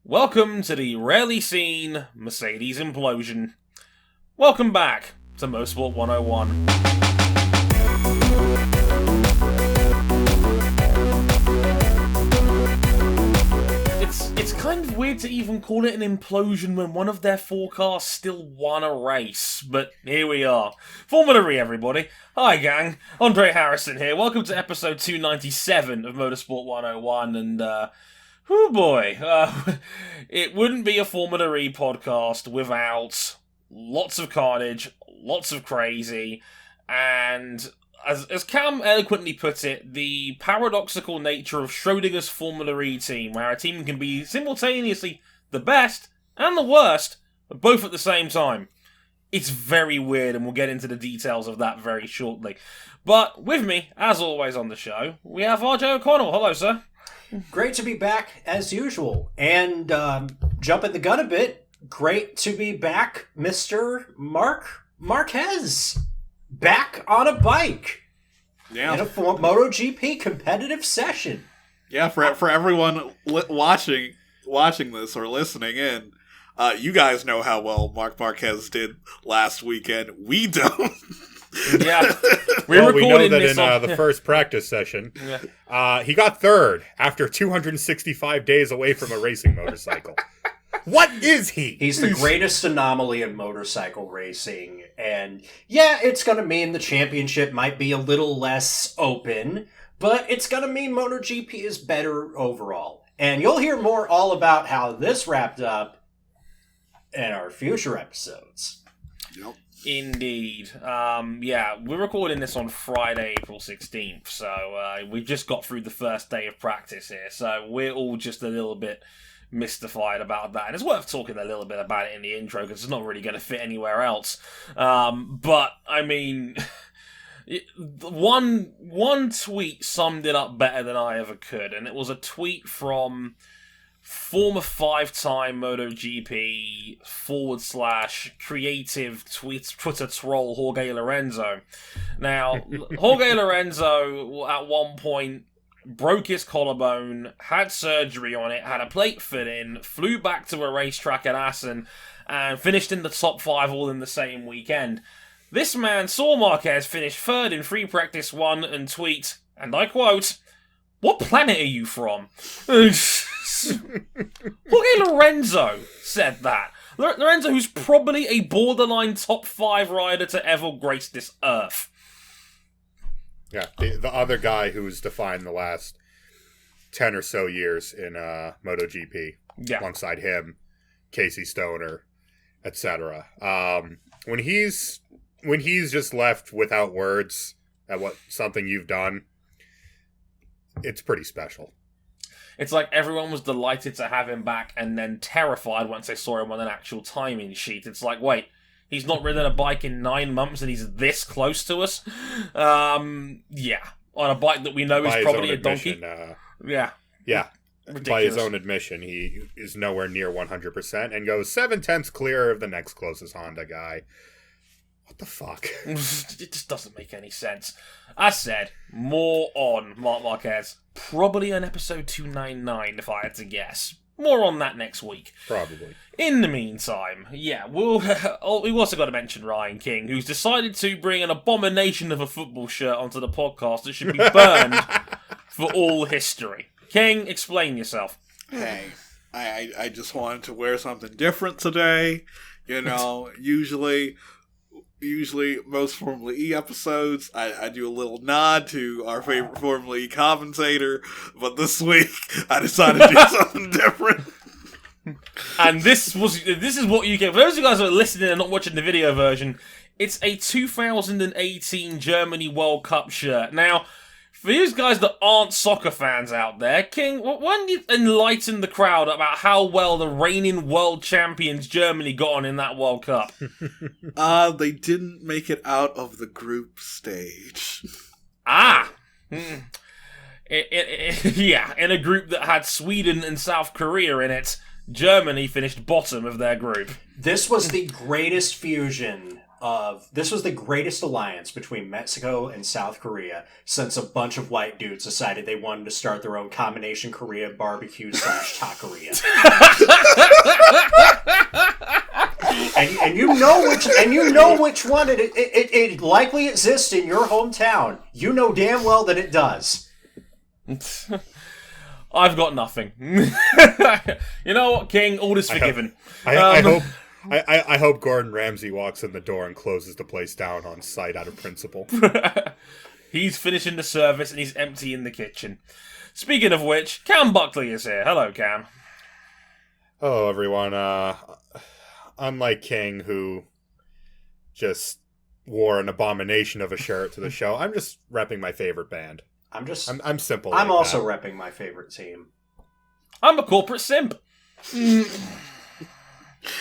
Welcome to the rarely seen Mercedes implosion. Welcome back to Motorsport 101. It's kind of weird to even call it an implosion when one of their four cars still won a race, but here we are. Formula E, everybody. Hi, gang. Andre Harrison here. Welcome to episode 297 of Motorsport 101, and oh boy, it wouldn't be a Formula E podcast without lots of carnage, lots of crazy, and as Cam eloquently put it, the paradoxical nature of Schrodinger's Formula E team, where a team can be simultaneously the best and the worst, both at the same time. It's very weird, and we'll get into the details of that very shortly. But with me, as always on the show, we have RJ O'Connell. Hello, sir. Great to be back, as usual. And jumping the gun a bit, great to be back, Mr. Mark Marquez. Back on a bike. Yeah. In a MotoGP competitive session. Yeah, for everyone watching this or listening in, you guys know how well Mark Marquez did last weekend. We don't. Yeah, we know that in the first practice session, he got third after 265 days away from a racing motorcycle. What is he? He's the greatest anomaly in motorcycle racing, and yeah, it's going to mean the championship might be a little less open, but it's going to mean MotoGP is better overall. And you'll hear more all about how this wrapped up in our future episodes. Yep. Indeed. We're recording this on Friday, April 16th, so we've just got through the first day of practice here, so we're all just a little bit mystified about that, and it's worth talking a little bit about it in the intro, because it's not really going to fit anywhere else. But, I mean, one tweet summed it up better than I ever could, and it was a tweet from former 5-time MotoGP / creative Twitter troll Jorge Lorenzo. Now, Jorge Lorenzo at one point broke his collarbone, had surgery on it, had a plate fit in, flew back to a racetrack at Assen, and finished in the top 5 all in the same weekend. This man saw Marquez finish third in free practice 1 and tweet, and I quote, "What planet are you from?" Jorge Lorenzo said that. Lorenzo, who's probably a borderline top 5 rider to ever grace this earth. Yeah, the other guy who's defined the last 10 or so years in MotoGP. Yeah. Alongside him, Casey Stoner, etc. When he's just left without words at something you've done, it's pretty special. It's like everyone was delighted to have him back and then terrified once they saw him on an actual timing sheet. It's like, wait, he's not ridden a bike in 9 months and he's this close to us? On a bike that we know is probably a donkey. Yeah. Ridiculous. By his own admission, he is nowhere near 100% and goes 7/10 clear of the next closest Honda guy. What the fuck? It just doesn't make any sense. As said, more on Marc Marquez. Probably on episode 299, if I had to guess. More on that next week. Probably. In the meantime, we've also got to mention Ryan King, who's decided to bring an abomination of a football shirt onto the podcast that should be burned for all history. King, explain yourself. Hey, I just wanted to wear something different today. You know, usually most Formula E episodes, I do a little nod to our favorite Formula E commentator, but this week I decided to do something different. And this is what you get. For those of you guys who are listening and not watching the video version, it's a 2018 Germany World Cup shirt. Now, for you guys that aren't soccer fans out there, King, why don't you enlighten the crowd about how well the reigning world champions Germany got on in that World Cup? They didn't make it out of the group stage. In a group that had Sweden and South Korea in it, Germany finished bottom of their group. This was the greatest fusion this was the greatest alliance between Mexico and South Korea since a bunch of white dudes decided they wanted to start their own combination Korea barbecue / taqueria. know which one it likely exists in your hometown. You know damn well that it does. I've got nothing. You know what, King? All is forgiven. I hope Gordon Ramsay walks in the door and closes the place down on sight out of principle. He's finishing the service and he's emptying the kitchen. Speaking of which, Cam Buckley is here. Hello, Cam. Hello, everyone. Unlike King, who just wore an abomination of a shirt to the show, I'm just repping my favorite band. I'm simple. I'm like also that. repping my favorite team. I'm a corporate simp.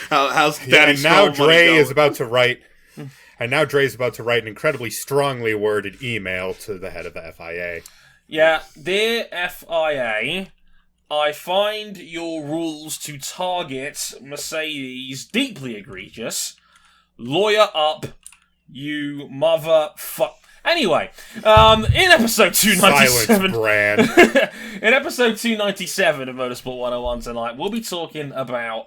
How's Daddy and now Snow money Dre going? is about to write. And now Dre's about to write an incredibly strongly worded email to the head of the FIA. Yeah, dear FIA, I find your rules to target Mercedes deeply egregious. Lawyer up, you motherfuck. Anyway, in episode 297... Silence, Brand. In episode 297 of Motorsport 101 tonight, we'll be talking about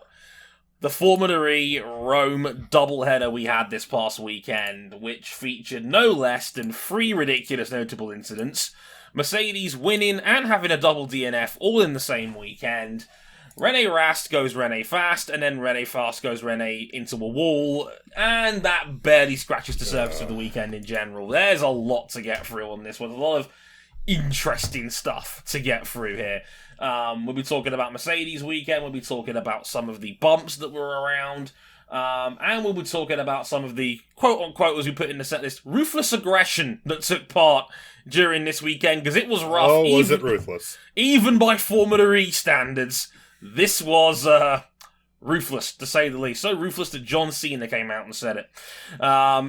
the Formula E Rome doubleheader we had this past weekend, which featured no less than 3 ridiculous notable incidents. Mercedes winning and having a double DNF all in the same weekend. Rene Rast goes Rene Fast, and then Rene Fast goes Rene into a wall, and that barely scratches the surface of the weekend in general. There's a lot to get through on this one. A lot of interesting stuff to get through here. We'll be talking about Mercedes weekend, we'll be talking about some of the bumps that were around, and we'll be talking about some of the quote-unquote, as we put in the set list, ruthless aggression that took part during this weekend, because it was rough. Oh, was it ruthless? Even by Formula E standards, this was ruthless, to say the least. So ruthless that John Cena came out and said it.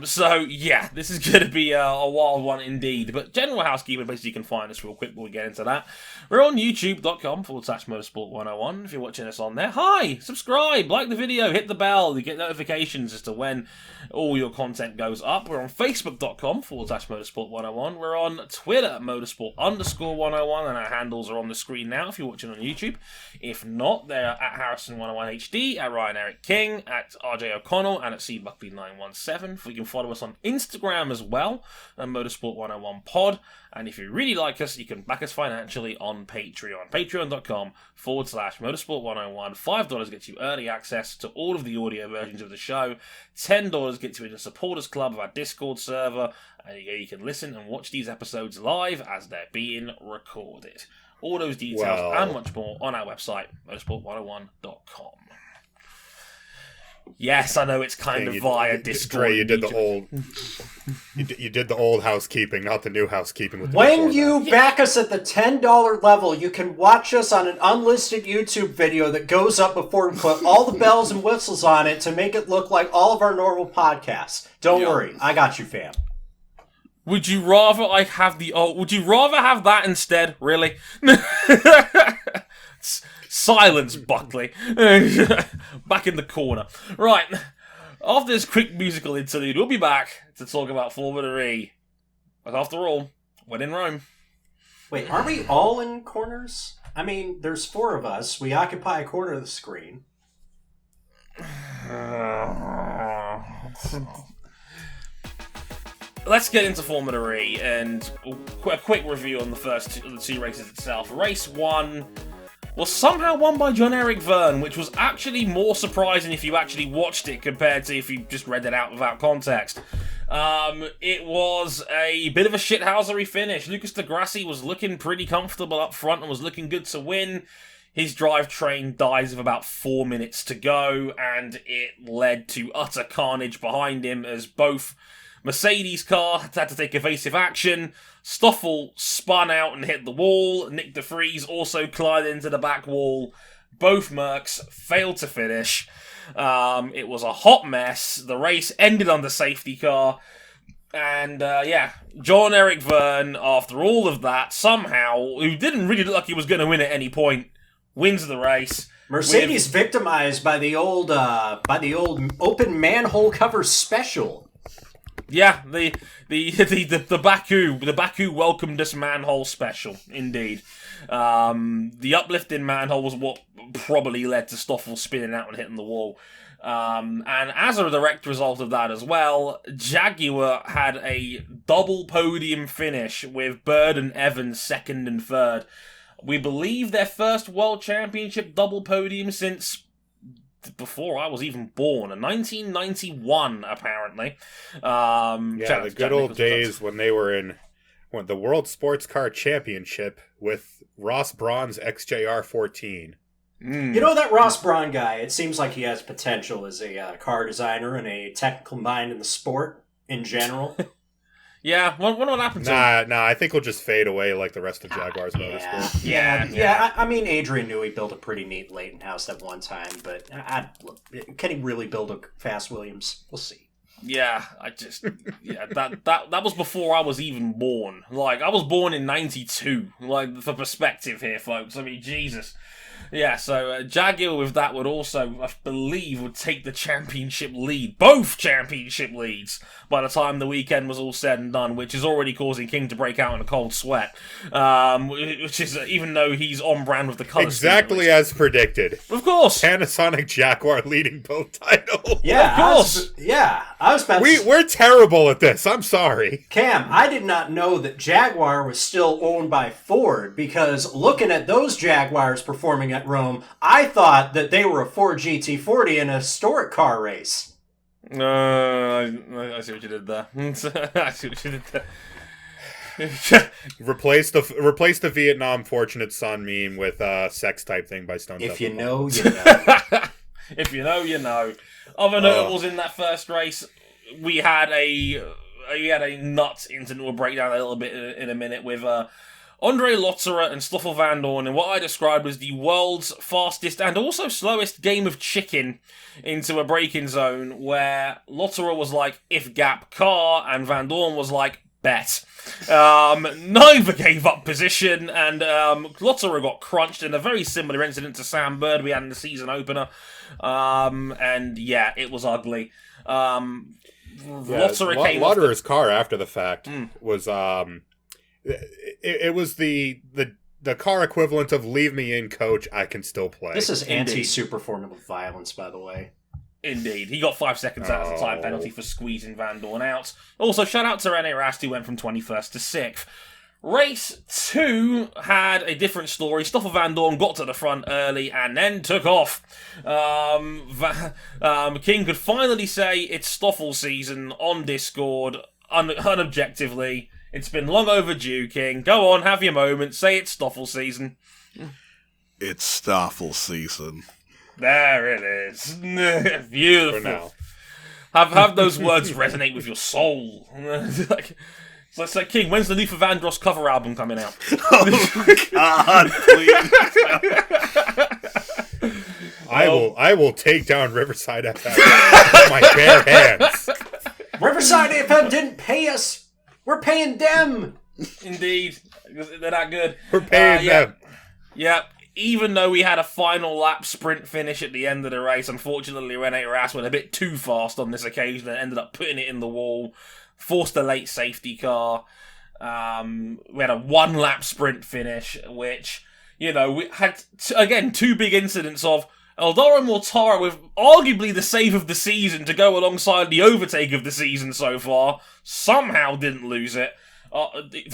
So, yeah, this is going to be a wild one indeed. But general housekeeping, basically, you can find us real quick before we get into that. We're on youtube.com/motorsport 101. If you're watching us on there, hi, subscribe, like the video, hit the bell. You get notifications as to when all your content goes up. We're on facebook.com/motorsport 101. We're on Twitter, motorsport_101, and our handles are on the screen now if you're watching on YouTube. If not, they're at Harrison101HD, at Ryan Eric King, at RJ O'Connell, and at CBuckley917. You can follow us on Instagram as well, at Motorsport101pod. And if you really like us, you can back us financially on Patreon. Patreon.com/Motorsport101. $5 gets you early access to all of the audio versions of the show. $10 gets you in the supporters club of our Discord server. And you can listen and watch these episodes live as they're being recorded. All those details and much more on our website, motorsport101.com. Yes, I know it's kind of via Discord. Dre, you did the old, you did the old housekeeping, not the new housekeeping. With the When you back us at the $10 level, you can watch us on an unlisted YouTube video that goes up before we put all the bells and whistles on it to make it look like all of our normal podcasts. Don't worry, I got you, fam. Would you rather I have the old? Would you rather have that instead? Really? Silence, Buckley. Back in the corner. Right. After this quick musical interlude, we'll be back to talk about Formula E. But after all, when in Rome. Wait, are we all in corners? I mean, there's 4 of us. We occupy a corner of the screen. Let's get into Formula E and a quick review on the first two races itself. Race 1 was somehow won by Jon-Erik Verne, which was actually more surprising if you actually watched it compared to if you just read it out without context. It was a bit of a shithousery finish. Lucas de Grassi was looking pretty comfortable up front and was looking good to win. His drivetrain dies with about 4 minutes to go, and it led to utter carnage behind him as both Mercedes car had to take evasive action. Stoffel spun out and hit the wall. Nick de Vries also climbed into the back wall. Both Mercs failed to finish. It was a hot mess. The race ended on the safety car. And, Jon-Erik Verne, after all of that, somehow, who didn't really look like he was going to win at any point, wins the race. Mercedes victimized by the old open manhole cover special. Yeah, the Baku welcomed us manhole special, indeed. The uplift in manhole was what probably led to Stoffel spinning out and hitting the wall. And as a direct result of that as well, Jaguar had a double podium finish with Bird and Evans second and third. We believe their first World Championship double podium since before I was even born, in 1991, apparently. The good old days when they were in the World Sports Car Championship with Ross Braun's XJR 14. You know, that Ross Braun guy, it seems like he has potential as a car designer and a technical mind in the sport in general. Yeah, what happened to him? Nah, I think he'll just fade away like the rest of Jaguar's motorsport. Yeah. I mean, Adrian knew he built a pretty neat Leighton house at one time, but can he really build a fast Williams? We'll see. Yeah, that was before I was even born. Like, I was born in 92. Like, for perspective here, folks. I mean, Jesus. Yeah, so Jaguar with that would also, I believe, would take the championship lead. Both championship leads by the time the weekend was all said and done, which is already causing King to break out in a cold sweat. Which is, even though he's on brand with the colour exactly as predicted. Of course. Panasonic Jaguar leading both titles. Yeah, of course. I was about to... We're terrible at this. I'm sorry. Cam, I did not know that Jaguar was still owned by Ford, because looking at those Jaguars performing at Rome, I thought that they were a Ford GT40 in a historic car race. I see what you did there. I see what you did there. Replace the Vietnam fortunate son meme with sex type thing by Stone If Temple you know, Pilots. you know. If you know, you know. Other notables in that first race, we had a nuts incident. We'll break down a little bit in a minute with Andre Lotterer and Stoffel Vandoorne in what I described as the world's fastest and also slowest game of chicken into a braking zone, where Lotterer was like, if gap car, and Vandoorne was like, bet. Neither gave up position, and Lotterer got crunched in a very similar incident to Sam Bird we had in the season opener. And yeah, it was ugly. Lotterer's car after the fact was it was the car equivalent of leave me in, coach, I can still play. This is anti-super formula violence, by the way. Indeed. He got 5 seconds out of the time penalty for squeezing Vandoorne out. Also, shout out to Rene Rast, who went from 21st to 6th. Race 2 had a different story. Stoffel Vandoorne got to the front early and then took off. King could finally say it's Stoffel season on Discord, unobjectively. It's been long overdue, King. Go on, have your moment. Say it's Stoffel season. It's Stoffel season. There it is. Beautiful. For now. Have those words resonate with your soul. So it's like, King, when's the Luther Vandross cover album coming out? Oh my God, please. I will take down Riverside FM with my bare hands. Riverside FM didn't pay us. We're paying them. Indeed. They're that good. We're paying them. Yeah. Even though we had a final lap sprint finish at the end of the race, unfortunately Rene Rast went a bit too fast on this occasion and ended up putting it in the wall, forced a late safety car. We had a 1 lap sprint finish, which, you know, we had, again, 2 big incidents of Eldora Mortara with arguably the save of the season to go alongside the overtake of the season so far, somehow didn't lose it,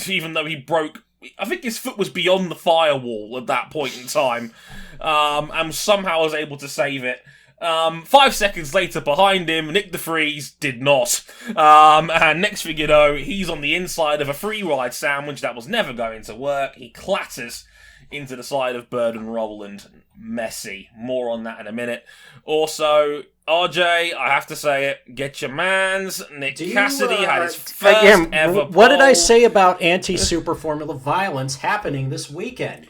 even though he broke, I think his foot was beyond the firewall at that point in time, and somehow was able to save it. 5 seconds later behind him, Nick de Vries did not. And next thing you know, he's on the inside of a free ride sandwich that was never going to work. He clatters into the side of Bird and Rowland. Messy. More on that in a minute. Also, RJ, I have to say it, get your mans. Nick Cassidy had his first ever What did I pole. say about anti-super formula violence happening this weekend?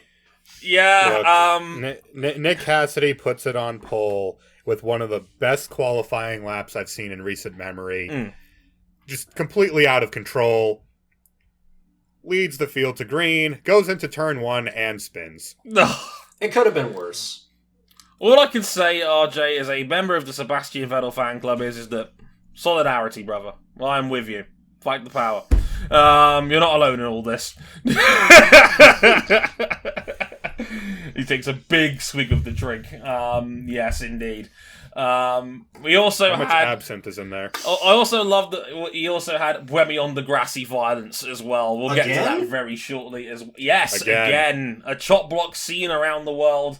Yeah, Look, Nick Cassidy puts it on pole with one of the best qualifying laps I've seen in recent memory. Just completely out of control. Leads the field to green, goes into turn 1, and spins. It could have been worse. All I can say, RJ, as a member of the Sebastien Vettel fan club is that Solidarity, brother. I'm with you. Fight the power. You're not alone in all this. He takes a big swig of the drink. Yes, indeed. We also How much had absinthe is in there? I also love that he also had Buemi on the Grassi violence as well. We'll get to that very shortly. Yes, again. A chop block scene around the world.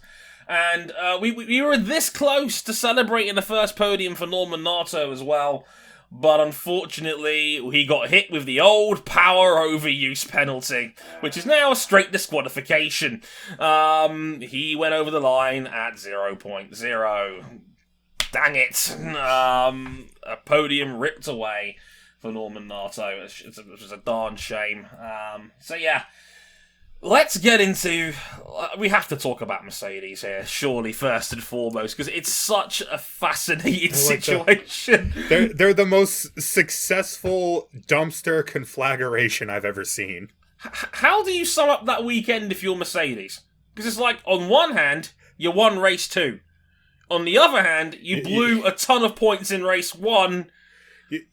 And we were this close to celebrating the first podium for Norman Nato as well. But unfortunately, he got hit with the old power overuse penalty, which is now a straight disqualification. He went over the line at 0.0. Dang it. A podium ripped away for Norman Nato, which is a darn shame. So yeah, let's get into... we have to talk about Mercedes here, surely, first and foremost, because it's such a fascinating situation. They're the most successful dumpster conflagration I've ever seen. How do you sum up that weekend if you're Mercedes? Because it's like, on one hand, you won race 2. On the other hand, you blew a ton of points in race 1.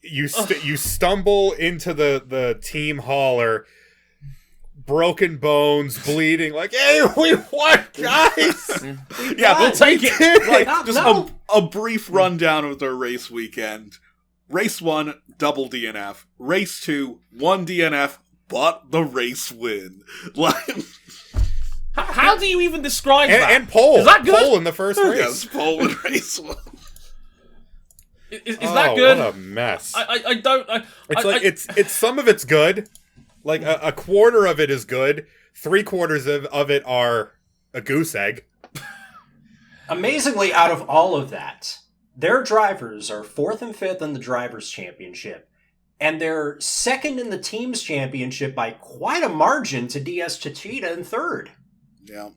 You stumble into the team hauler, broken bones, bleeding, like, hey, we won, guys! Yeah, we'll take it. A brief rundown of their race weekend. Race 1, double DNF. Race 2, 1 DNF, but the race win. Like... How do you even describe that? And pole. Is that good? Pole in the first race. Yes, pole in race 1. Is that good? What a mess. I don't... It's some of it's good. Like, a quarter of it is good. 3/4 of it are a goose egg. Amazingly, out of all of that, their drivers are 4th and 5th in the Drivers' Championship, and they're 2nd in the Teams' Championship by quite a margin to DS Chichita in 3rd. Yeah.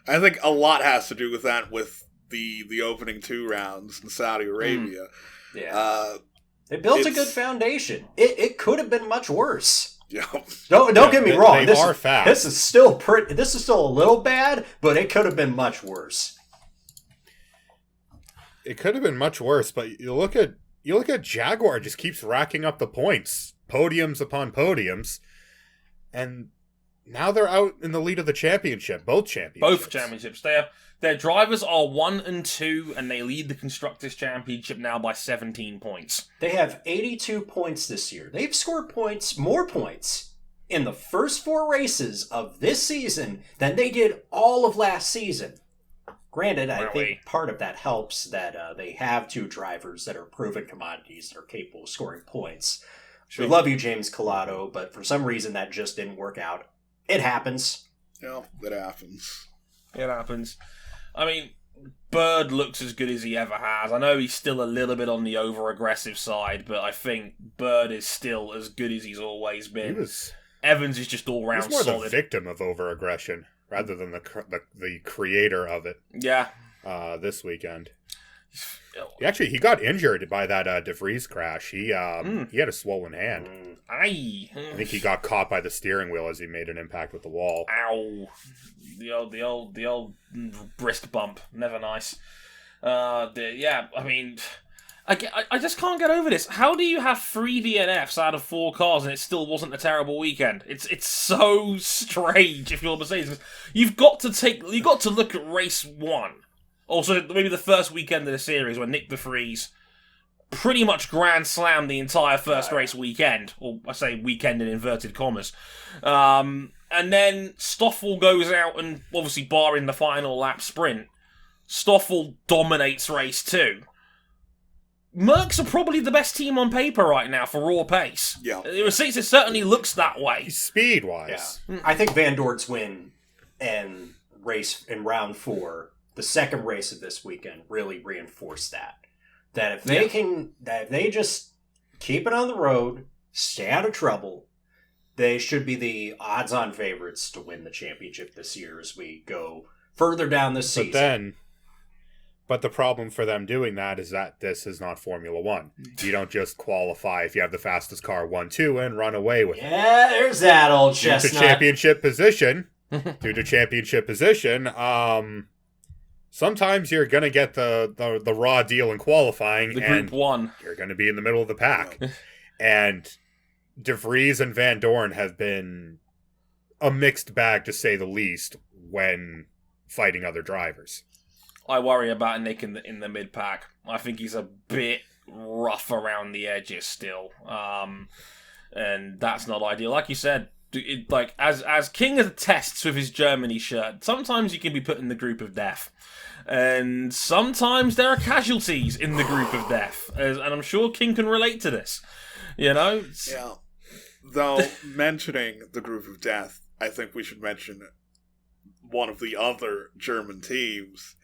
I think a lot has to do with that, with the opening 2 rounds in Saudi Arabia. Yeah. They built a good foundation. It could have been much worse. Yeah. Don't get me wrong. They are fast. This is still a little bad, but it could have been much worse. It could have been much worse, but you look at Jaguar, just keeps racking up the points, podiums upon podiums, and now they're out in the lead of the championship, both championships. Their drivers are 1 and 2, and they lead the Constructors' Championship now by 17 points. They have 82 points this year. They've scored more points in the first 4 races of this season than they did all of last season. Granted, I think part of that helps that they have 2 drivers that are proven commodities that are capable of scoring points. Sure. We love you, James Collado, but for some reason that just didn't work out. It happens. Yeah, it happens. It happens. I mean, Bird looks as good as he ever has. I know he's still a little bit on the over-aggressive side, but I think Bird is still as good as he's always been. Evans is just all-round solid. He's more the victim of over-aggression rather than the creator of it. Yeah. This weekend. He got injured by that De Vries crash. He had a swollen hand. Aye. I think he got caught by the steering wheel as he made an impact with the wall. Ow. The old brisk bump. Never nice. I mean, I just can't get over this. How do you have 3 DNFs out of 4 cars and it still wasn't a terrible weekend? It's so strange if you're Mercedes. You've got to look at race 1. Also, maybe the first weekend of the series when Nick De Vries pretty much grand slammed the entire first race weekend. Or I say weekend in inverted commas. And then Stoffel goes out and, obviously barring the final lap sprint, Stoffel dominates race 2. Mercs are probably the best team on paper right now for raw pace. Yeah. It certainly looks that way. Speed-wise. Yeah. I think Vandoorne's win in round 4, the second race of this weekend, really reinforced that. That if they just keep it on the road, stay out of trouble, they should be the odds-on favorites to win the championship this year as we go further down this season. But the problem for them doing that is that this is not Formula 1. You don't just qualify if you have the fastest car 1-2 and run away with it. Yeah, there's that old chestnut. Due to championship position, sometimes you're going to get the raw deal in qualifying, The and Group 1. you're going to be in the middle of the pack. And De Vries and Vandoorne have been a mixed bag, to say the least, when fighting other drivers. I worry about Nick in the mid pack. I think he's a bit rough around the edges still, and that's not ideal. Like you said, as King attests with his Germany shirt, sometimes you can be put in the group of death, and sometimes there are casualties in the group of death, and I'm sure King can relate to this. Yeah. Though mentioning the group of death, I think we should mention one of the other German teams,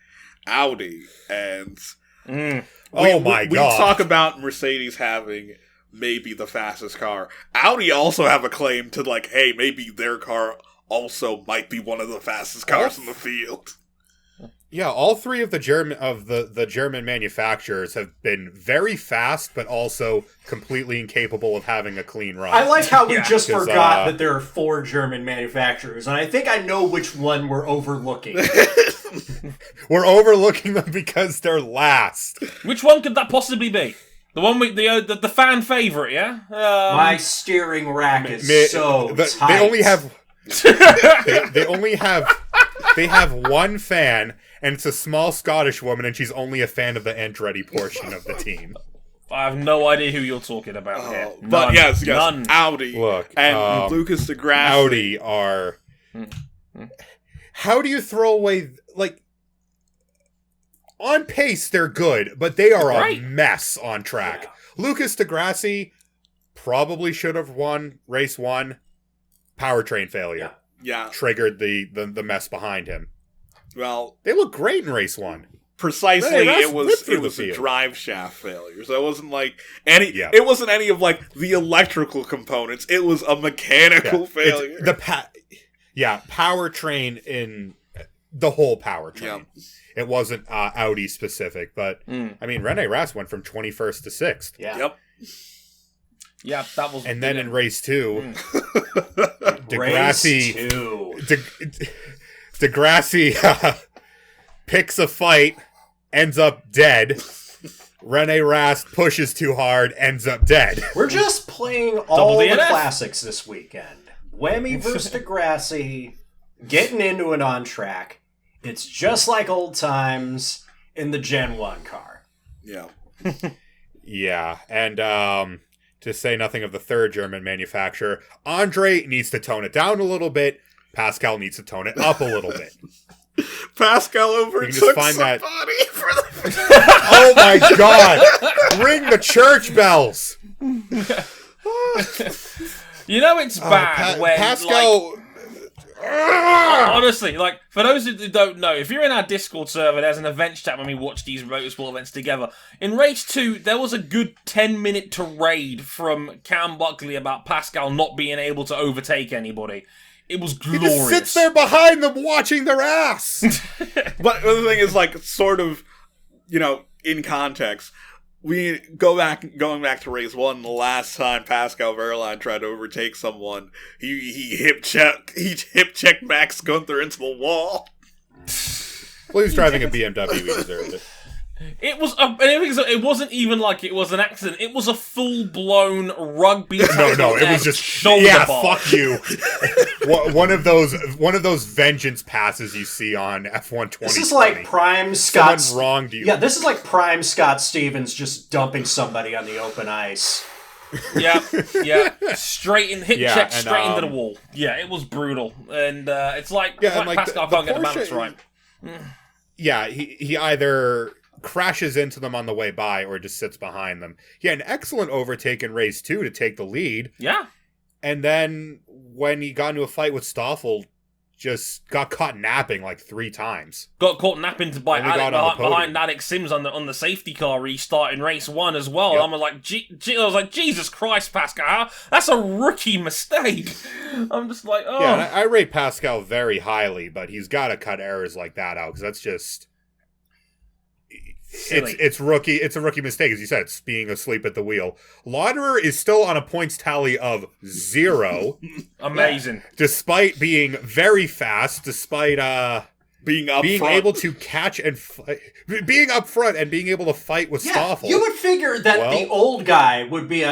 Audi, and God! We talk about Mercedes having maybe the fastest car. Audi also have a claim to hey, maybe their car also might be one of the fastest cars in the field. Yeah, all three of the German manufacturers have been very fast, but also completely incapable of having a clean run. I like how we just forgot that there are 4 German manufacturers, and I think I know which one we're overlooking. We're overlooking them because they're last. Which one could that possibly be? The one with the fan favorite, yeah. My steering rack is so tight. They only have. They have one fan, and it's a small Scottish woman, and she's only a fan of the Andretti portion of the team. I have no idea who you're talking about here. But yes, None. Audi. Look, and Lucas de Grassi. Audi are. How do you throw away on pace? They're good, but they are a mess on track. Yeah. Lucas de Grassi probably should have won race 1. Powertrain failure. Yeah. Triggered the mess behind him. Well, they look great in race 1. Precisely, it was a drive shaft failure. So it wasn't it wasn't any of the electrical components. It was a mechanical failure. Powertrain in the whole powertrain. Yeah. It wasn't Audi specific, but I mean, Rene Rast went from 21st to 6th. Yeah. Yep. Yeah, that was. And then in race 2, Degrassi picks a fight, ends up dead. Rene Rast pushes too hard, ends up dead. We're just playing all the classics this weekend. Buemi versus Degrassi, getting into it on track. It's just like old times in the Gen 1 car. Yeah. Yeah, and to say nothing of the third German manufacturer, Andre needs to tone it down a little bit. Pascal needs to tone it up a little bit. Pascal overtook somebody for the... Oh my god! Ring the church bells! You know it's bad when Pascal... honestly, for those who don't know, if you're in our Discord server, there's an events chat when we watch these motorsport events together. In race 2, there was a good 10-minute tirade from Cam Buckley about Pascal not being able to overtake anybody. It was glorious. He just sits there behind them watching their ass. But the thing is, sort of, in context, we going back to race 1, the last time Pascal Wehrlein tried to overtake someone, he hip checked Max Gunther into the wall. Well, he was driving a BMW, he deserved it. It wasn't even it was an accident. It was a full-blown rugby. No, it was just shoulder bar. Fuck you. one of those vengeance passes you see on F1 2020. This is like prime Scott. Someone wronged you. Yeah, this is like prime Scott Stevens just dumping somebody on the open ice. Yeah, straight into the wall. Yeah, it was brutal, and it's Pascal can't get the balance right. Yeah, he either crashes into them on the way by or just sits behind them. He had an excellent overtake in race 2 to take the lead. Yeah. And then when he got into a fight with Stoffel, just got caught napping 3 times. Got caught napping behind Alex Sims on the safety car restart in race 1 as well. Yep. I was like, Jesus Christ, Pascal, that's a rookie mistake. I'm just like, oh. Yeah, I rate Pascal very highly, but he's got to cut errors like that out because that's just... It's rookie. It's a rookie mistake, as you said. It's being asleep at the wheel. Lotterer is still on a points tally of 0. Amazing. Despite being very fast, despite being up being front. able to catch and being up front and being able to fight with Stoffel. You would figure that the old guy would be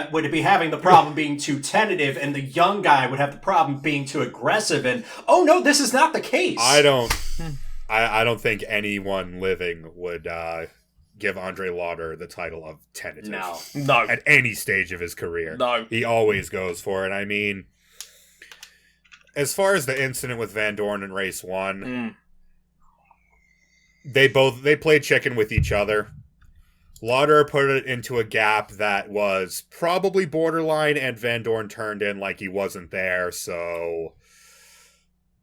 having the problem being too tentative, and the young guy would have the problem being too aggressive. And oh no, this is not the case. I don't think anyone living would give Andre Lotterer the title of tentative. No. At any stage of his career. No. He always goes for it. I mean, as far as the incident with Vandoorne in race 1, they played chicken with each other. Lotterer put it into a gap that was probably borderline, and Vandoorne turned in like he wasn't there, so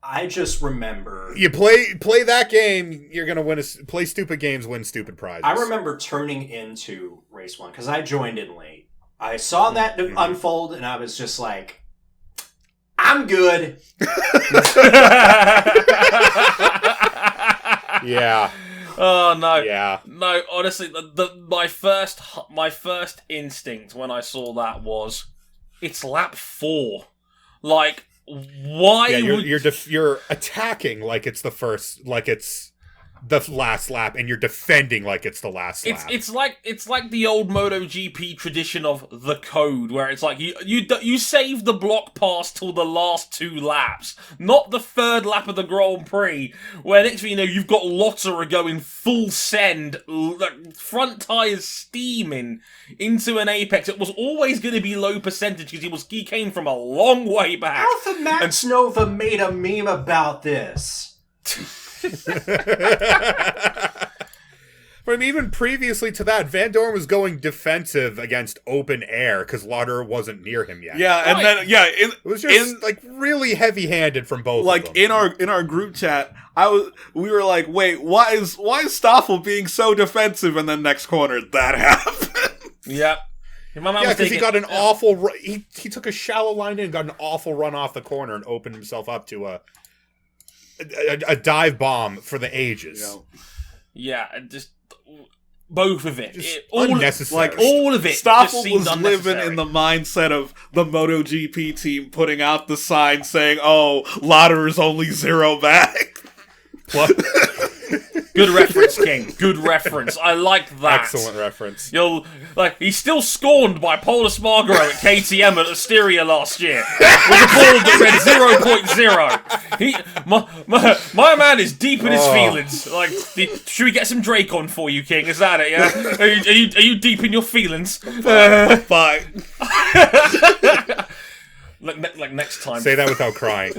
I just remember... You play that game, you're going to play stupid games, win stupid prizes. I remember turning into race 1, because I joined in late. I saw that unfold, and I was just like, I'm good. Yeah. Oh no. Yeah. No, honestly, my first instinct when I saw that was, it's lap 4. Like, why? Yeah, you're attacking like it's the last lap, and you're defending like it's the last lap. It's like the old MotoGP tradition of the code, where it's like you save the block pass till the last 2 laps, not the 3rd lap of the Grand Prix, where next thing you know you've got Lotterer going full send, front tires steaming into an apex. It was always going to be low percentage because he came from a long way back. Alpha Max Nova made a meme about this. But even previously to that, Vandoorne was going defensive against open air because Lotterer wasn't near him yet. Yeah, and then it was just really heavy-handed from both. Like of them. in our group chat, we were like, wait, why is Stoffel being so defensive? And then next corner, that happened. Yep. Because he got an awful. He took a shallow line in and got an awful run off the corner and opened himself up to a dive bomb for the ages. Yeah, just both of it. Unnecessary. All of it. Stoffel just was living in the mindset of the MotoGP team putting out the sign saying, "Oh, Lotterer's only 0 back." Good reference, King. Good reference. I like that. Excellent reference. He's still scorned by Paul Espargaro at KTM at Asteria last year with a ball that read 0.0. My man is deep in his feelings. Like, should we get some Drake on for you, King? Is that it? Yeah. Are you deep in your feelings? Fine. Like next time. Say that without crying.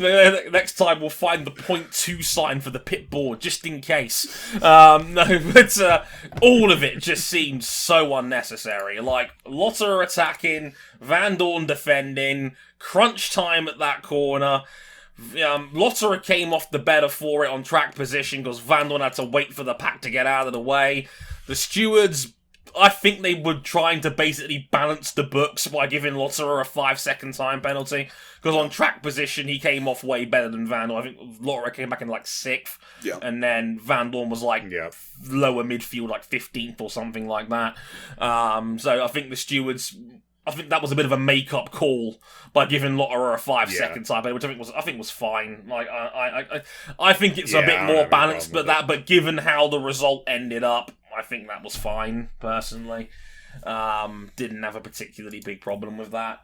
Next time we'll find the 0.2 sign for the pit board, just in case. No, but all of it just seemed so unnecessary. Like, Lotterer attacking, Vandoorne defending, crunch time at that corner. Lotterer came off the better for it on track position because Vandoorne had to wait for the pack to get out of the way. The stewards, I think they were trying to basically balance the books by giving Lotterer a 5-second time penalty. Because on track position, he came off way better than Vandoorne. I think Lotterer came back in like 6th. Yeah. And then Vandoorne was like lower midfield, like 15th or something like that. So I think the stewards, I think that was a bit of a make-up call by giving Lotterer a 5-second time penalty, which I think was fine. Like I think it's a bit more balanced, but given how the result ended up, I think that was fine, personally. Didn't have a particularly big problem with that.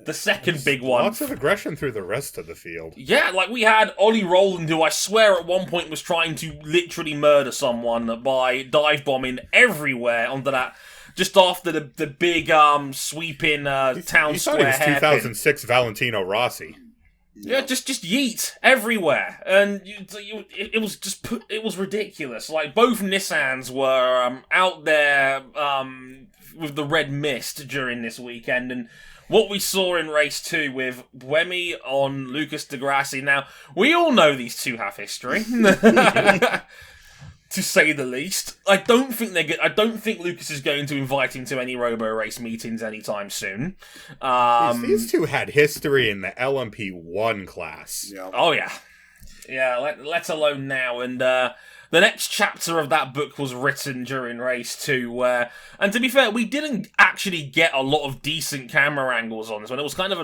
The second big one... Lots of aggression through the rest of the field. Yeah, like we had Ollie Rowland, who I swear at one point was trying to literally murder someone by dive bombing everywhere onto that, just after the big sweeping town square hairpin. He thought it was 2006 Valentino Rossi. Yeah, just yeet everywhere, and it was ridiculous. Like, both Nissans were out there with the red mist during this weekend, and what we saw in race 2 with Buemi on Lucas de Grassi. Now, we all know these two have history, to say the least. I don't think Lucas is going to invite him to any Robo Race meetings anytime soon. These two had history in the LMP1 class. Yeah. Oh yeah, let alone now. And the next chapter of that book was written during race 2, where, and to be fair, we didn't actually get a lot of decent camera angles on this one. It was kind of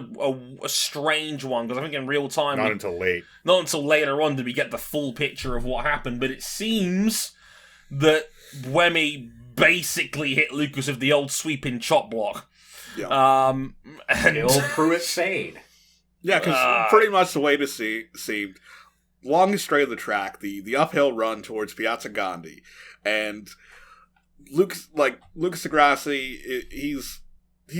a strange one, because I think in real time... Not until later on did we get the full picture of what happened, but it seems that Buemi basically hit Lucas with the old sweeping chop block. Yeah. And The old Pruitt fade. Yeah, because pretty much the way to seemed... longest straight of the track, the uphill run towards Piazza Gandhi, and Lucas de Grassi, he's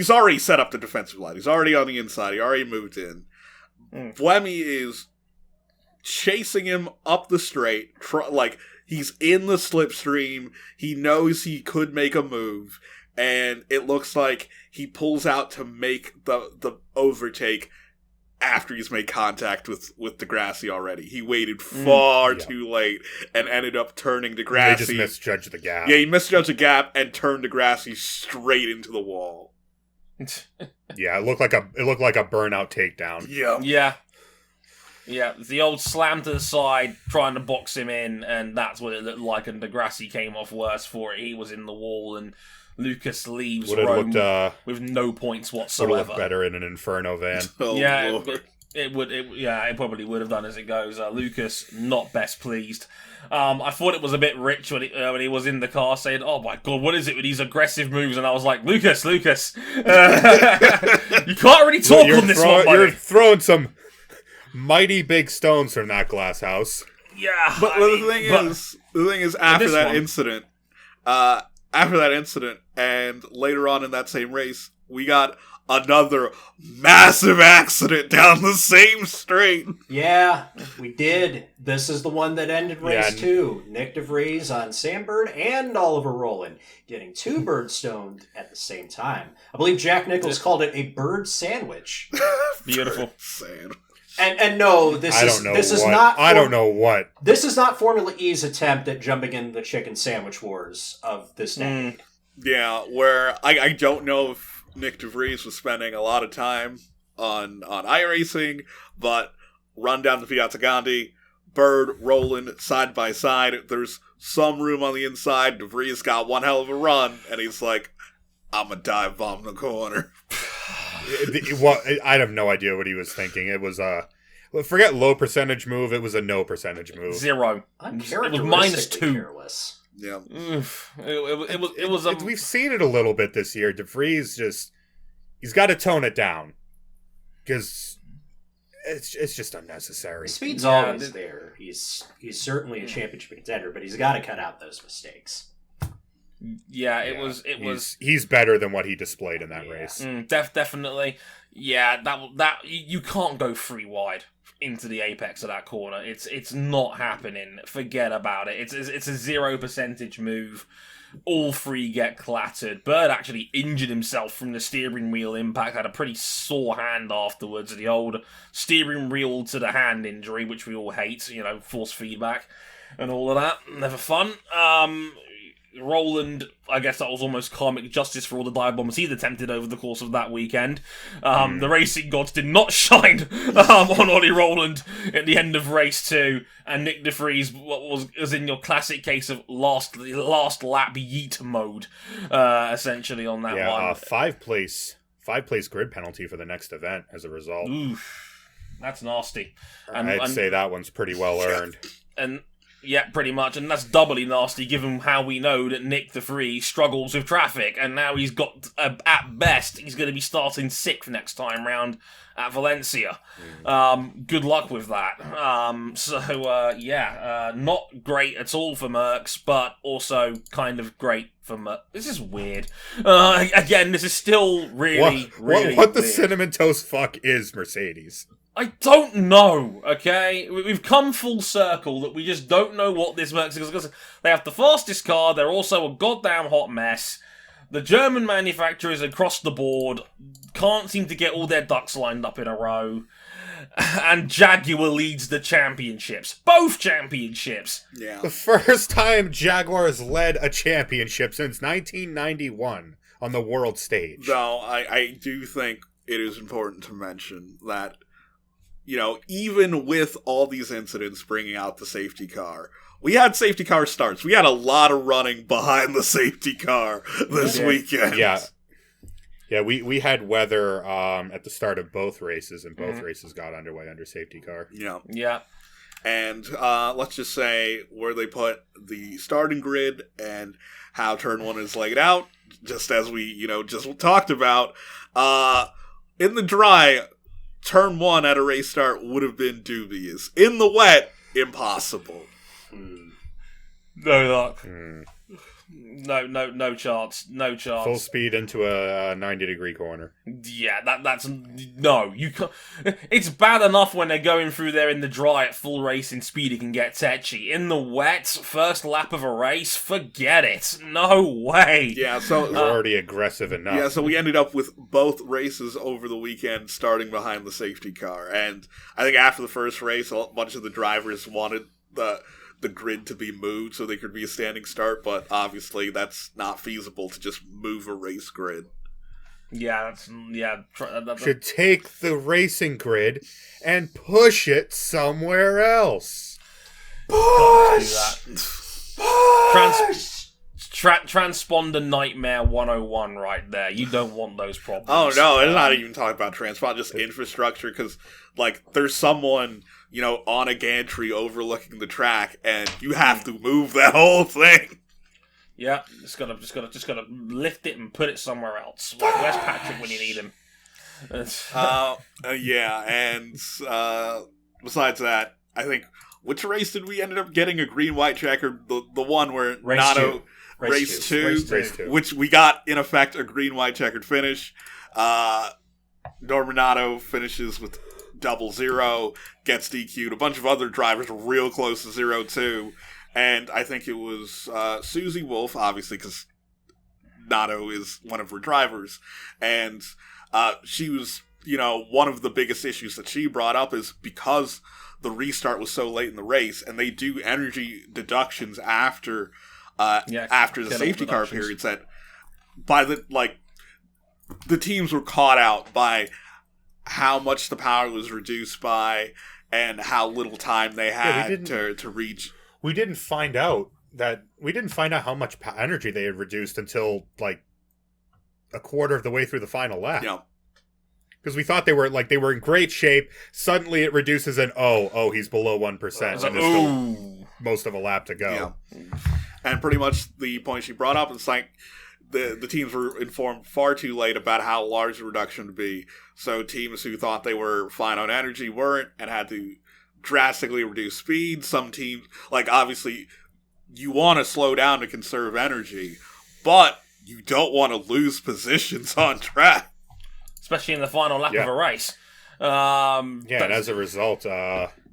already set up the defensive line. He's already on the inside. He already moved in. Buemi is chasing him up the straight, he's in the slipstream. He knows he could make a move, and it looks like he pulls out to make the overtake after he's made contact with Degrassi already. He waited far too late and ended up turning Degrassi. They just misjudged the gap. Yeah, he misjudged the gap and turned Degrassi straight into the wall. Yeah, it looked like a burnout takedown. Yeah. Yeah, the old slam to the side, trying to box him in, and that's what it looked like, and Degrassi came off worse for it. He was in the wall, and Lucas leaves Rome with no points whatsoever. Would have looked better in an Inferno van. It probably would have done as it goes. Lucas, not best pleased. I thought it was a bit rich when he was in the car saying, "Oh my god, what is it with these aggressive moves?" And I was like, Lucas, you can't really talk on this one, buddy. You're throwing some mighty big stones from that glass house. Yeah, but the thing is, after that incident, and later on in that same race, we got another massive accident down the same straight. Yeah, we did. This is the one that ended race 2. Nick DeVries on Sandbird and Oliver Rowland getting 2 bird stoned at the same time. I believe Jack Nicklaus called it a bird sandwich. Beautiful. And no, this is not. I don't know what. This is not Formula E's attempt at jumping into the chicken sandwich wars of this decade. Yeah, where I don't know if Nick DeVries was spending a lot of time on iRacing, but run down to Piazza Gandhi, Bird, Roland, side by side. There's some room on the inside. DeVries got one hell of a run, and he's like, I'm a dive bomb the corner. I have no idea what he was thinking. It was forget low percentage move. It was a no percentage move. 0. It was -2. Careless. Yeah. It was. We've seen it a little bit this year. DeVries he's got to tone it down because it's just unnecessary. The speed's always there. He's certainly a championship contender, but he's got to cut out those mistakes. He's better than what he displayed in that race. Definitely. Yeah, that you can't go 3 wide into the apex of that corner. It's not happening. Forget about it. It's a 0% move. All 3 get clattered. Bird actually injured himself from the steering wheel impact. Had a pretty sore hand afterwards. The old steering wheel to the hand injury, which we all hate. Force feedback and all of that. Never fun. Roland, I guess that was almost karmic justice for all the dive bombs he'd attempted over the course of that weekend. The racing gods did not shine on Ollie Roland at the end of race 2, and Nick DeVries was in your classic case of last lap yeet mode, essentially on that one. 5 place grid penalty for the next event as a result. Oof, that's nasty. I'd say that one's pretty well earned. And yeah, pretty much, and that's doubly nasty given how we know that Nick DeVries struggles with traffic, and now he's got, at best, he's going to be starting 6th next time round at Valencia. Good luck with that. Not great at all for Merckx, but also kind of great for Merckx. This is weird. Again, this is still really what the weird. cinnamon toast fuck is Mercedes? I don't know, okay? We've come full circle that we just don't know what this Merckx is. Because they have the fastest car, they're also a goddamn hot mess. The German manufacturers across the board can't seem to get all their ducks lined up in a row. And Jaguar leads the championships. Both championships. Yeah. The first time Jaguar has led a championship since 1991 on the world stage. Though, I do think it is important to mention that, even with all these incidents bringing out the safety car, we had safety car starts. We had a lot of running behind the safety car this weekend. Yeah. Yeah, we had weather at the start of both races, and both races got underway under safety car. Yeah. Yeah. And let's just say where they put the starting grid and how turn 1 is laid out, just as we, just talked about. In the dry, turn 1 at a race start would have been dubious. In the wet, impossible. No luck. No chance. No chance. Full speed into a 90-degree corner. Yeah, that's no. You can't. It's bad enough when they're going through there in the dry at full racing speed. It can get tetchy. In the wet, first lap of a race, forget it. No way. Yeah, so They're already aggressive enough. Yeah, so we ended up with both races over the weekend starting behind the safety car, and I think after the first race, a bunch of the drivers wanted the grid to be moved so they could be a standing start, but obviously that's not feasible to just move a race grid. Yeah, Should take the racing grid and push it somewhere else. Push! Transponder Nightmare 101 right there. You don't want those problems. Oh no, it's not even talking about transponder, just infrastructure, because there's someone on a gantry overlooking the track, and you have to move that whole thing. Yeah, just gotta lift it and put it somewhere else. Where's Patrick when you need him? Yeah, and besides that, I think which race did we end up getting a green-white checker? The one where Nato race two, which we got in effect a green-white checkered finish. Norman Nato finishes with 00, gets DQ'd. A bunch of other drivers were real close to 0-2. And I think it was Susie Wolf, obviously, because Nato is one of her drivers. And she was, one of the biggest issues that she brought up is because the restart was so late in the race, and they do energy deductions after the safety car periods, that by the teams were caught out by how much the power was reduced by and how little time they had to reach. We didn't find out how much energy they had reduced until a quarter of the way through the final lap. Yeah. Because we thought they were in great shape. Suddenly it reduces and he's below 1%. And there's still most of a lap to go. Yeah. And pretty much the point she brought up is the teams were informed far too late about how large the reduction would be. So teams who thought they were fine on energy weren't and had to drastically reduce speed. Some teams, obviously, you want to slow down to conserve energy, but you don't want to lose positions on track. Especially in the final lap of a race. And as a result,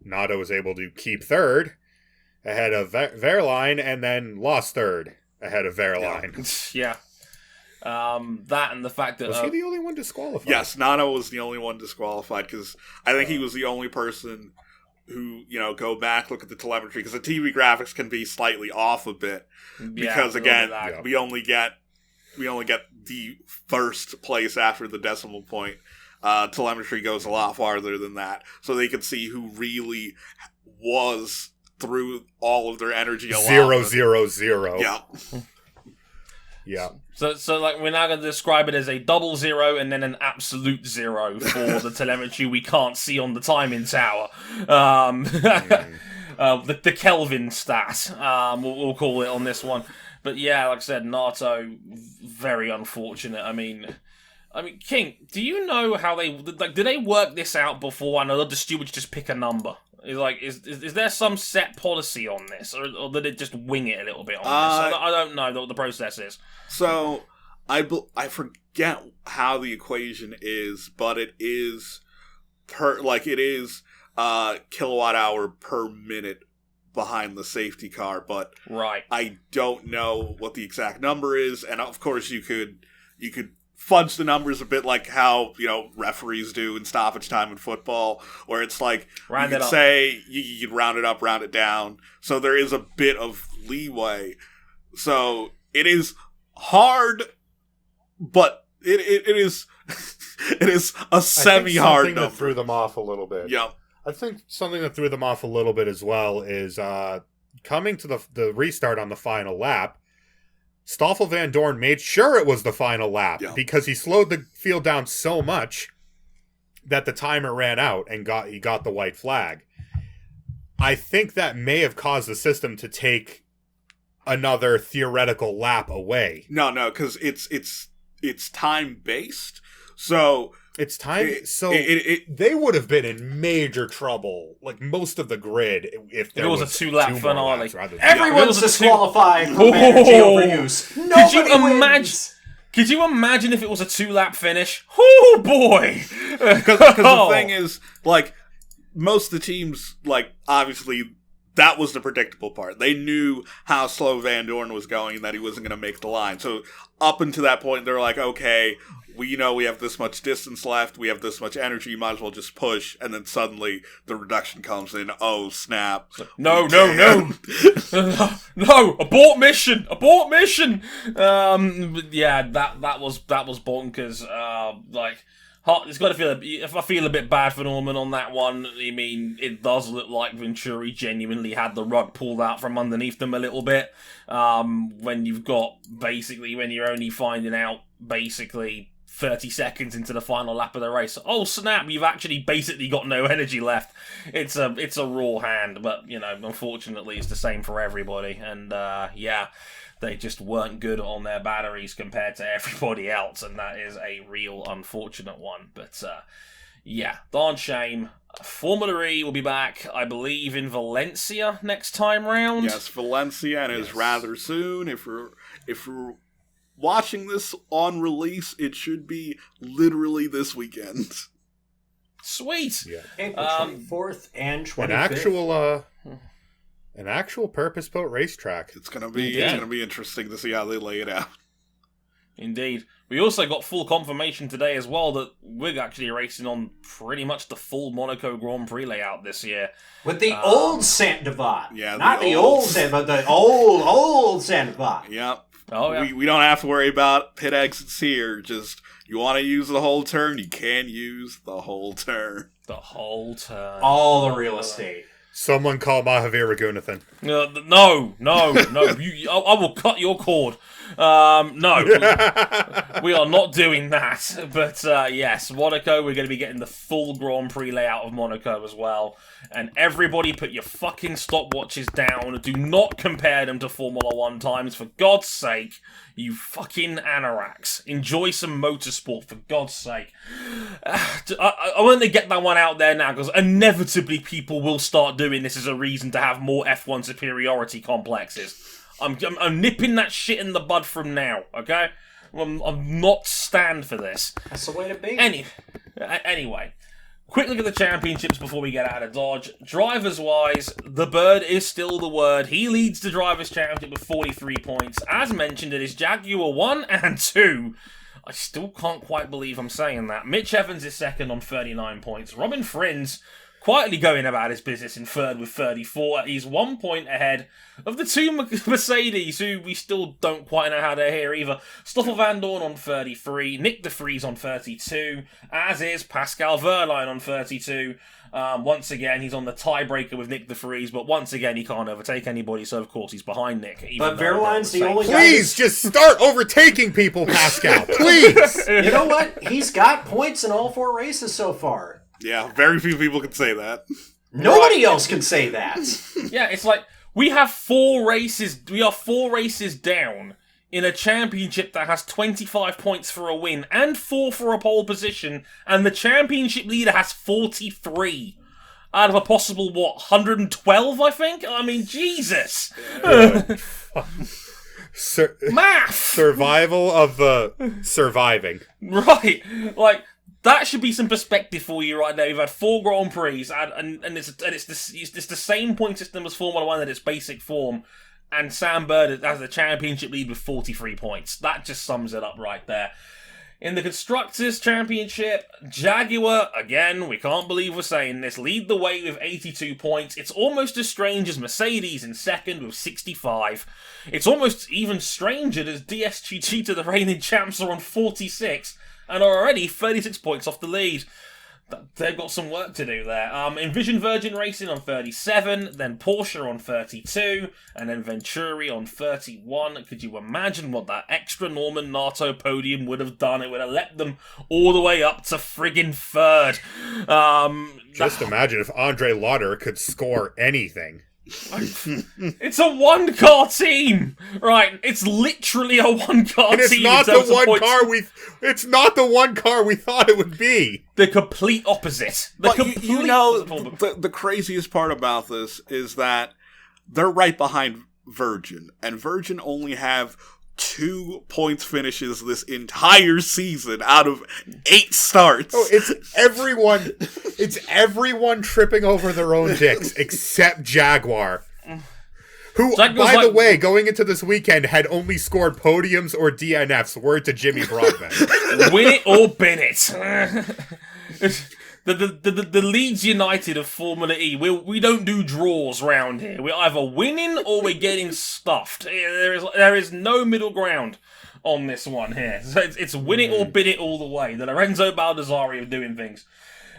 Nato was able to keep third ahead of Verline and then lost third ahead of Verline. Yeah. That and the fact that... Was he the only one disqualified? Yes, Nato was the only one disqualified, because I think he was the only person who, go back, look at the telemetry, because the TV graphics can be slightly off a bit. Because, again, we only get the first place after the decimal point. Telemetry goes a lot farther than that. So they could see who really was through all of their energy allotment. 0-0-0. Yeah. Yeah. So we're now going to describe it as a 00 and then an absolute 0 for the telemetry we can't see on the timing tower. The Kelvin stat, we'll call it on this one. But yeah, like I said, Nato, very unfortunate. I mean, King, do you know how they do they work this out before? I know the stewards just pick a number. Is there some set policy on this, or did it just wing it a little bit on this? I don't know what the process is. So I forget how the equation is, but it is kilowatt hour per minute behind the safety car, but right. I don't know what the exact number is, and of course you could fudge the numbers a bit like how referees do in stoppage time in football, where it's you could say you could round it up, round it down, so there is a bit of leeway. So it is hard, but it is it is a semi-hard number. That threw them off a little bit. Yeah. I think something that threw them off a little bit as well is coming to the restart on the final lap, Stoffel Vandoorne made sure it was the final lap because he slowed the field down so much that the timer ran out and he got the white flag. I think that may have caused the system to take another theoretical lap away. No, because it's time based. So it's time. They would have been in major trouble, like most of the grid, if there was a 2-lap finale. Everyone's disqualified from energy overuse. Could you imagine? Could you imagine if it was a 2-lap finish? Oh boy! Because the thing is, like, most of the teams, like, obviously, that was the predictable part. They knew how slow Vandoorne was going and that he wasn't going to make the line. So up until that point, they're like, okay, we know we have this much distance left, we have this much energy, might as well just push. And then suddenly the reduction comes in. Oh, snap. No. No, abort mission. Yeah, that was bonkers. It's got to feel. If I feel a bit bad for Norman on that one, I mean, it does look like Venturi genuinely had the rug pulled out from underneath them a little bit. When you're only finding out basically 30 seconds into the final lap of the race, oh snap! You've actually basically got no energy left. It's a raw hand, but unfortunately, it's the same for everybody. And they just weren't good on their batteries compared to everybody else, and that is a real unfortunate one. But, darn shame. Formula E will be back, I believe, in Valencia next time round. Yes, Valencia, and is rather soon. If we're watching this on release, it should be literally this weekend. Sweet! Yeah. April 24th and 25th. An actual purpose-built racetrack. It's gonna be interesting to see how they lay it out. Indeed. We also got full confirmation today as well that we're actually racing on pretty much the full Monaco Grand Prix layout this year. With the old Saint-Devat. Yeah, not the old Saint-Devat, but the old Saint-Devat. Yep. Oh, yeah. We don't have to worry about pit exits here. Just, you want to use the whole turn, you can use the whole turn. The whole turn. All the real estate. Someone call Mahavir Raghunathan. No. I will cut your cord. No. We are not doing that. But yes, Monaco, we're going to be getting the full Grand Prix layout of Monaco as well. And everybody put your fucking stopwatches down. Do not compare them to Formula 1 times, for God's sake. You fucking anoraks. Enjoy some motorsport, for God's sake. I want to get that one out there now, because inevitably people will start doing this as a reason to have more F1 superiority complexes. I'm nipping that shit in the bud from now, okay? I'm not stand for this. That's the way to be. Anyway, quick look at the championships before we get out of Dodge. Drivers-wise, the Bird is still the word. He leads the Drivers' Championship with 43 points. As mentioned, it is Jaguar 1 and 2. I still can't quite believe I'm saying that. Mitch Evans is second on 39 points. Robin Friends quietly going about his business in third with 34. He's 1 point ahead of the two Mercedes, who we still don't quite know how they're here either. Stoffel Vandoorne on 33, Nick de Vries on 32, as is Pascal Wehrlein on 32. Once again, he's on the tiebreaker with Nick de Vries, but once again, he can't overtake anybody, so of course he's behind Nick. But Wehrlein's the only guy. Please, just start overtaking people, Pascal. Please! You know what? He's got points in all 4 races so far. Yeah, very few people can say that. Nobody else can say that. Yeah, it's like, we have 4 races, we are 4 races down in a championship that has 25 points for a win and 4 for a pole position, and the championship leader has 43 out of a possible, 112, I think? I mean, Jesus! Math! Survival of the surviving. Right, like, that should be some perspective for you right now. You've had 4 Grand Prix, and it's the same point system as Formula 1 in its basic form, and Sam Bird has the championship lead with 43 points. That just sums it up right there. In the Constructors' Championship, Jaguar, again, we can't believe we're saying this, lead the way with 82 points. It's almost as strange as Mercedes in second with 65. It's almost even stranger as DSGT to the reigning champs are on 46, and are already 36 points off the lead. they've got some work to do there. Envision Virgin Racing on 37, then Porsche on 32, and then Venturi on 31. Could you imagine what that extra Norman Nato podium would have done? It would have let them all the way up to friggin' third. Just imagine if Andre Lotterer could score anything. It's a one-car team, right? It's literally a one-car And it's team. not the one car we. It's not the one car we thought it would be. The complete opposite. But the craziest part about this is that they're right behind Virgin, and Virgin only have 2 points finishes this entire season out of 8 starts. Oh, it's everyone. It's everyone tripping over their own dicks except Jaguar. Who, by the way, going into this weekend, had only scored podiums or DNFs. Word to Jimmy Broadbent. Win it or bin it. The Leeds United of Formula E. We don't do draws round here. We're either winning or we're getting stuffed. There is no middle ground on this one here. So it's win it or bin it all the way. The Lorenzo Baldassari of doing things.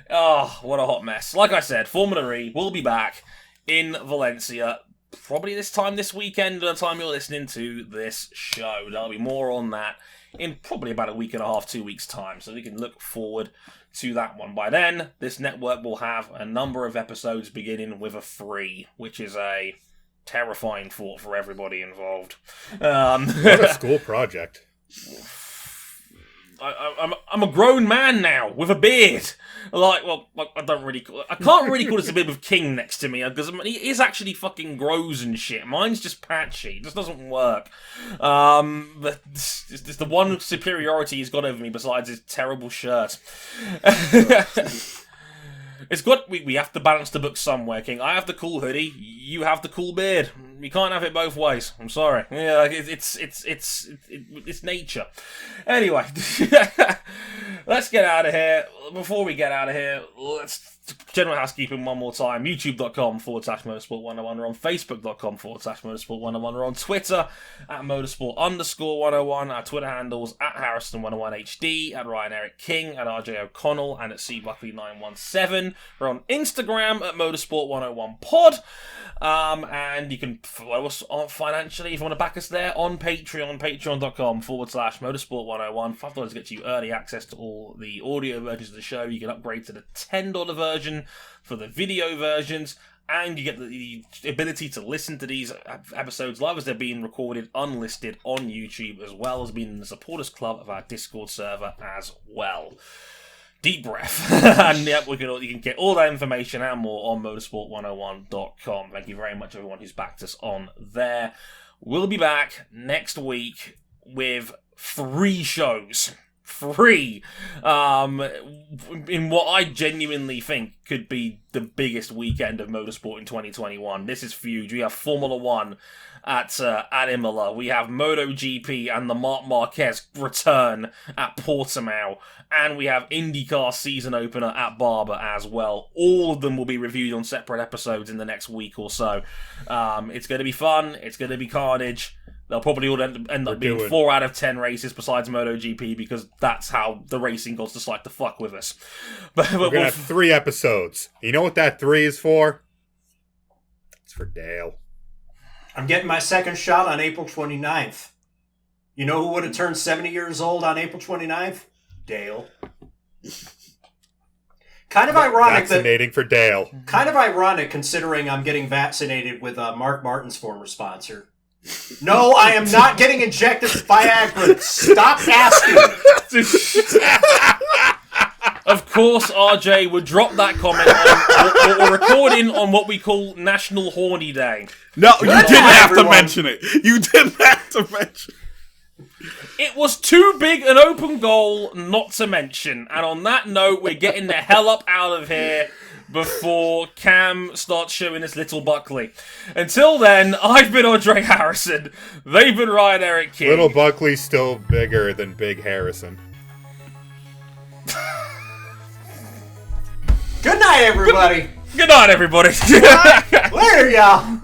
Oh, what a hot mess. Like I said, Formula E will be back in Valencia probably this time this weekend, the time you're listening to this show. There'll be more on that in probably about a week and a half, 2 weeks' time. So we can look forward to that one. By then, this network will have a number of episodes beginning with a 3, which is a terrifying thought for everybody involved. What a school project. I'm a grown man now with a beard. I can't really call this a bit of king next to me because he is actually fucking grows and shit. Mine's just patchy. It just doesn't work. But it's the one superiority he's got over me besides his terrible shirt. It's good. We have to balance the book somewhere, King. I have the cool hoodie. You have the cool beard. You can't have it both ways. I'm sorry. Yeah, it's nature. Anyway, let's get out of here. Before we get out of here, let's general housekeeping one more time. YouTube.com/Motorsport101. We're on Facebook.com/Motorsport101. We're on Twitter @Motorsport_101. Our Twitter handles @Harrison101HD, @Ryan Eric King, @RJ O'Connell, and @CBuckley917. We're on Instagram @Motorsport101pod. And you can follow us financially if you want to back us there on Patreon, patreon.com/Motorsport101. $5 to get you early access to all the audio versions of the show. You can upgrade to the $10 version for the video versions, and you get the ability to listen to these episodes live as they're being recorded, unlisted on YouTube, as well as being in the supporters club of our Discord server as well. Deep breath. And yep, you can get all that information and more on motorsport101.com. Thank you very much, everyone who's backed us on there. We'll be back next week with 3 shows. 3. In what I genuinely think could be the biggest weekend of motorsport in 2021. This is huge. We have Formula 1 at Imola. We have MotoGP and the Marc Marquez return at Portimao. And we have IndyCar season opener at Barber as well. All of them will be reviewed on separate episodes in the next week or so. It's going to be fun. It's going to be carnage. They'll probably all end up being 4 out of 10 races besides MotoGP because that's how the racing gods decide to fuck with us. But we're going to have 3 episodes. You know what that 3 is for? It's for Dale. I'm getting my second shot on April 29th. You know who would have turned 70 years old on April 29th? Dale. Kind of ironic Vaccinating for Dale. Kind of ironic considering I'm getting vaccinated with Mark Martin's former sponsor. No, I am not getting injected with Viagra. Stop asking. Of course, RJ would drop that comment on or recording on what we call National Horny Day. No, you didn't have to mention it. You didn't have to mention it. It was too big an open goal not to mention. And on that note, we're getting the hell up out of here before Cam starts showing us little Buckley. Until then, I've been Andre Harrison. They've been Ryan Eric King. Little Buckley's still bigger than Big Harrison. Good night, everybody. Good night, everybody. Later, y'all.